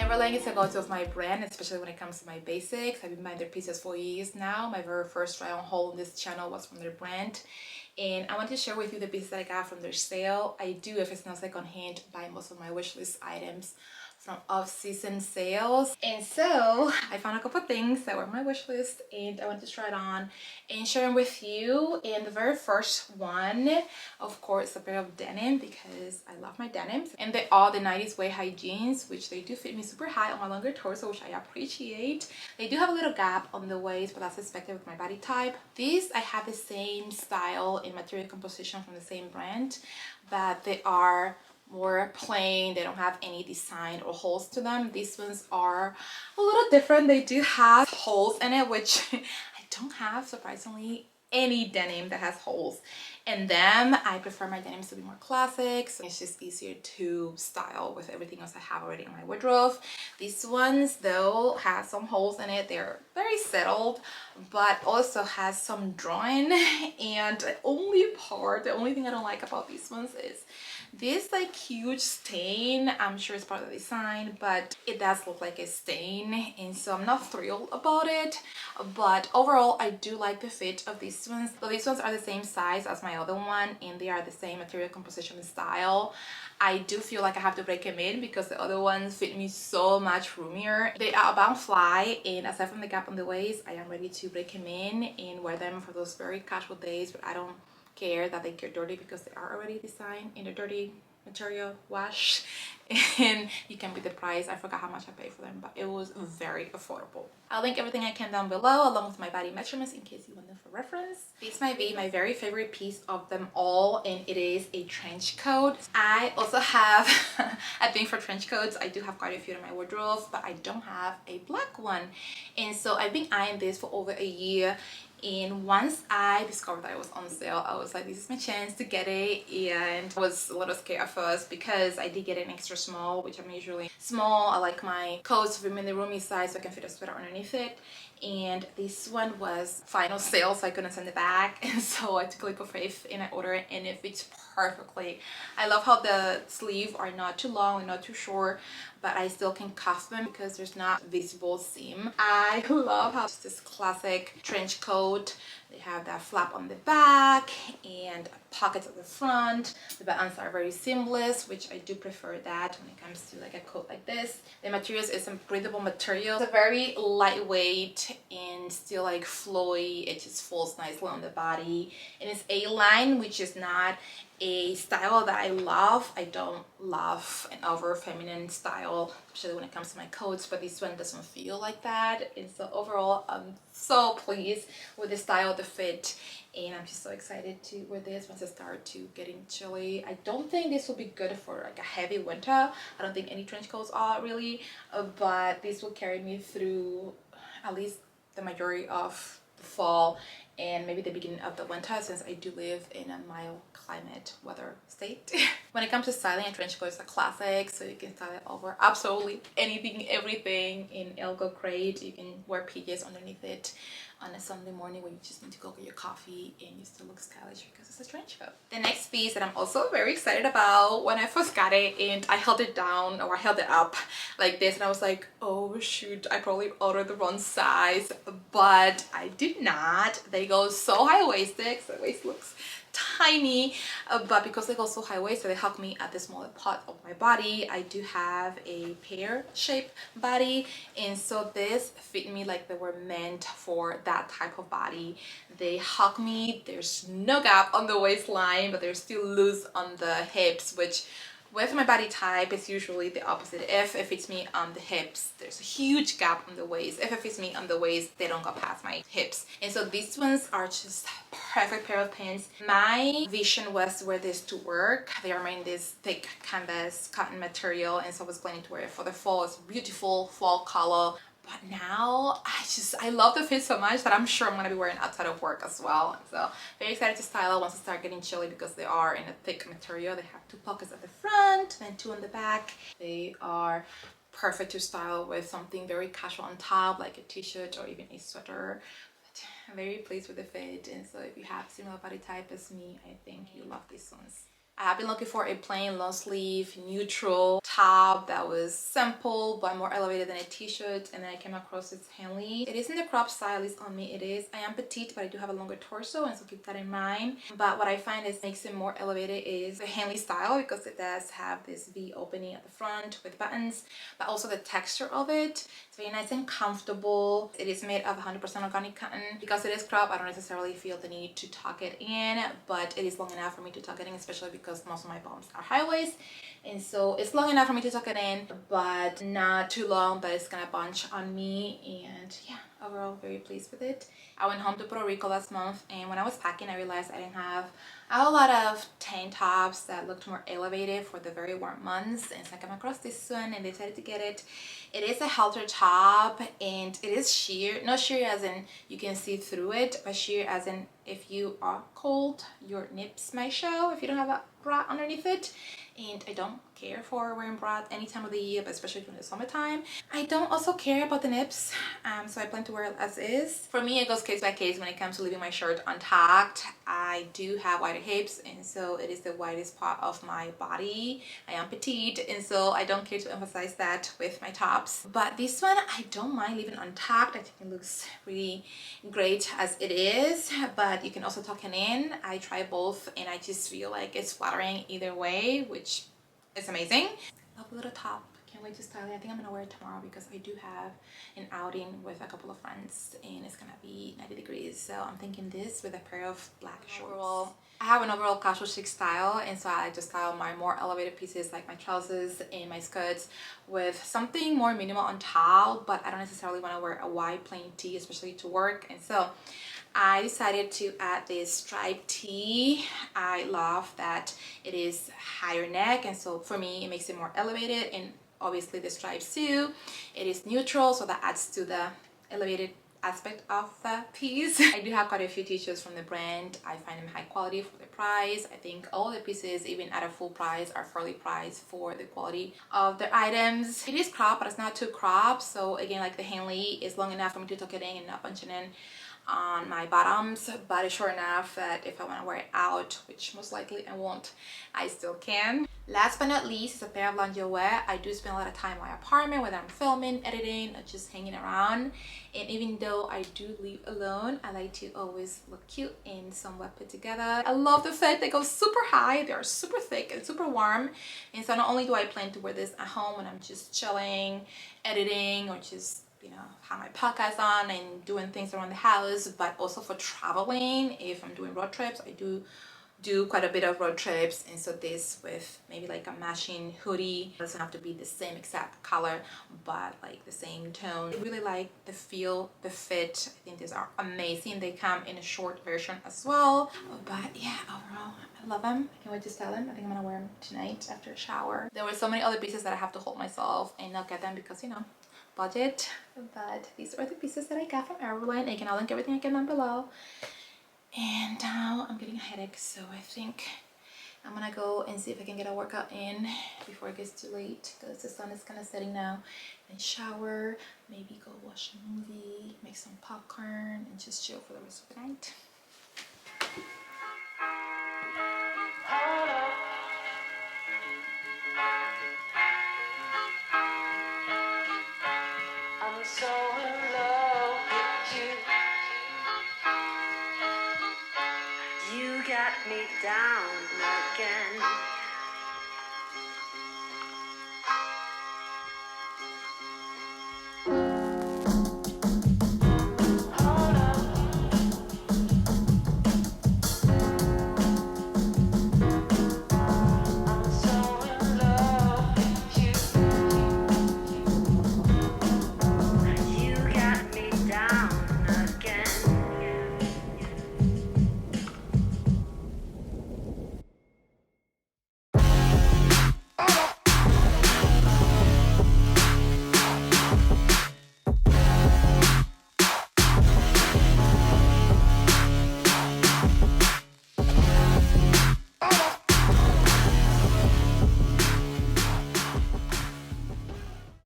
Everlane is a go-to of my brand, especially when it comes to my basics. I've been buying their pieces for years now. My very first try on haul on this channel was from their brand. And I want to share with you the pieces that I got from their sale. I do, if it's not second hand, buy most of my wishlist items from off-season sales. And so I found a couple of things that were on my wish list and I want to try it on and share them with you. And the very first one, of course, a pair of denim, because I love my denims, and they are the 90s way high jeans, which they do fit me super high on my longer torso, which I appreciate. They do have a little gap on the waist, but that's expected with my body type. These, I have the same style and material composition from the same brand, but they are more plain. They don't have any design or holes to them. These ones are a little different. They do have holes in it, which I don't have, surprisingly, any denim that has holes in them. I prefer my denims to be more classic, so it's just easier to style with everything else I have already in my wardrobe. These ones though have some holes in it. They're very settled, but also has some drawing. And the only thing I don't like about these ones is this like huge stain. I'm sure it's part of the design, but it does look like a stain, and so I'm not thrilled about it. But overall, I do like the fit of these ones. So these ones are the same size as my other one, and they are the same material composition and style. I do feel like I have to break them in because the other ones fit me so much roomier. They are about fly, and aside from the gap on the waist, I am ready to break them in and wear them for those very casual days, but I don't care that they get dirty because they are already designed in a dirty material wash. And you can beat the price. I forgot how much I paid for them, but it was very affordable. I'll link everything I can down below along with my body measurements in case you want them for reference. This might be my very favorite piece of them all, and it is a trench coat. I also have a thing for trench coats. I do have quite a few in my wardrobe, but I don't have a black one, and so I've been eyeing this for over a year. And once I discovered that it was on sale, I was like, this is my chance to get it. And I was a little scared at first because I did get an extra small, which I'm usually small. I like my coats to be in the roomy size so I can fit a sweater underneath it. And this one was final sale, so I couldn't send it back, and so I took a leap of faith and I ordered it, and it fits perfectly. I love how the sleeves are not too long and not too short, but I still can cuff them because there's not visible seam. I love how it's this classic trench coat. They have that flap on the back and pockets at the front. The buttons are very seamless, which I do prefer that when it comes to like a coat like this. The materials is some breathable material. It's a very lightweight and still like flowy. It just folds nicely on the body, and it's A-line, which is not a style that I love. I don't love an over feminine style, especially when it comes to my coats, but this one doesn't feel like that. And so overall, I'm so pleased with the style, the fit, and I'm just so excited to wear this once it starts to getting chilly. I don't think this will be good for like a heavy winter. I don't think any trench coats are really, but this will carry me through at least the majority of the fall and maybe the beginning of the winter, since I do live in a mild climate weather state. When it comes to styling, a trench coat is a classic, so you can style it over absolutely anything, everything, and it'll go great. You can wear PJs underneath it on a Sunday morning when you just need to go get your coffee and you still look stylish because it's a trench coat. The next piece that I'm also very excited about, when I first got it and I held it down, or I held it up like this, and I was like, oh shoot, I probably ordered the wrong size, but I did not. They go so high-waisted, so the waist looks tiny, but because they go so high-waisted, they help me at the smaller part of my body. I do have a pear-shaped body, and so this fit me like they were meant for that type of body. They hug me. There's no gap on the waistline, but they're still loose on the hips, which with my body type, it's usually the opposite. If it fits me on the hips, there's a huge gap on the waist. If it fits me on the waist, they don't go past my hips. And so these ones are just perfect pair of pants. My vision was to wear this to work. They are made in this thick canvas cotton material, and so I was planning to wear it for the fall. It's a beautiful fall color. But now I love the fit so much that I'm sure I'm gonna be wearing outside of work as well. So very excited to style it once it starts getting chilly, because they are in a thick material. They have 2 pockets at the front and 2 on the back. They are perfect to style with something very casual on top, like a t-shirt or even a sweater. But I'm very pleased with the fit, and so if you have similar body type as me, I think you love these ones. I have been looking for a plain long sleeve neutral top that was simple but more elevated than a t-shirt, and then I came across this Henley. It isn't the crop style, at least on me it is. I am petite, but I do have a longer torso, and so keep that in mind. But what I find is makes it more elevated is the Henley style, because it does have this V opening at the front with buttons, but also the texture of it. It's very nice and comfortable. It is made of 100% organic cotton. Because it is crop, I don't necessarily feel the need to tuck it in, but it is long enough for me to tuck it in, especially because most of my bottoms are high waist, and so it's long enough for me to tuck it in, but not too long that it's gonna bunch on me. And yeah, overall very pleased with it. I went home to Puerto Rico last month, and when I was packing I realized I didn't have a whole lot of tank tops that looked more elevated for the very warm months, and so I came across this one and decided to get it. It is a halter top, and it is sheer, not sheer as in you can see through it, but sheer as in if you are cold your nips might show if you don't have a bra underneath it. And I don't care for wearing bras any time of the year, but especially during the summertime. I don't also care about the nips, so I plan to wear it as is. For me, it goes case by case when it comes to leaving my shirt untucked. I do have wider hips, and so it is the widest part of my body. I am petite, and so I don't care to emphasize that with my tops. But this one, I don't mind leaving untucked. I think it looks really great as it is, but you can also tuck it in. I try both, and I just feel like it's flattering either way, which is amazing. Love the little top. Can't wait to style it. I think I'm gonna wear it tomorrow because I do have an outing with a couple of friends, and it's gonna be 90 degrees. So I'm thinking this with a pair of black shorts. I have an overall casual chic style, and so I just style my more elevated pieces like my trousers and my skirts with something more minimal on top, but I don't necessarily want to wear a wide plain tee, especially to work. And so I decided to add this Drape tee. I love that it is higher neck, and so for me it makes it more elevated, and obviously the stripes too. It is neutral, so that adds to the elevated aspect of the piece. I do have quite a few t-shirts from the brand. I find them high quality for the price. I think all the pieces, even at a full price, are fairly priced for the quality of their items. It is crop, but it's not too crop, so again, like the Henley, is long enough for me to tuck it in and not bunch it in on my bottoms, but it's short enough that if I want to wear it out, which most likely I won't, I still can. Last but not least is a pair of lingerie. I do spend a lot of time in my apartment, whether I'm filming, editing, or just hanging around. And even though I do live alone, I like to always look cute and somewhat put together. I love the fit. They go super high, they are super thick and super warm. And so not only do I plan to wear this at home when I'm just chilling, editing, or just have my podcast on and doing things around the house, but also for traveling. If I'm doing road trips, I do quite a bit of road trips, and so this with maybe like a matching hoodie. It doesn't have to be the same exact color, but like the same tone. I really like the feel, the fit. I think these are amazing. They come in a short version as well, but yeah, overall I love them. I can't wait to style them. I think I'm gonna wear them tonight after a shower. There were so many other pieces that I have to hold myself and not get them because budget, but these are the pieces that I got from Everlane. Again, I'll link everything I get down below. And now I'm getting a headache, so I think I'm gonna go and see if I can get a workout in before it gets too late, because the sun is kind of setting now. Then shower, maybe go watch a movie, make some popcorn, and just chill for the rest of the night. I'm so in love with you. You got me down.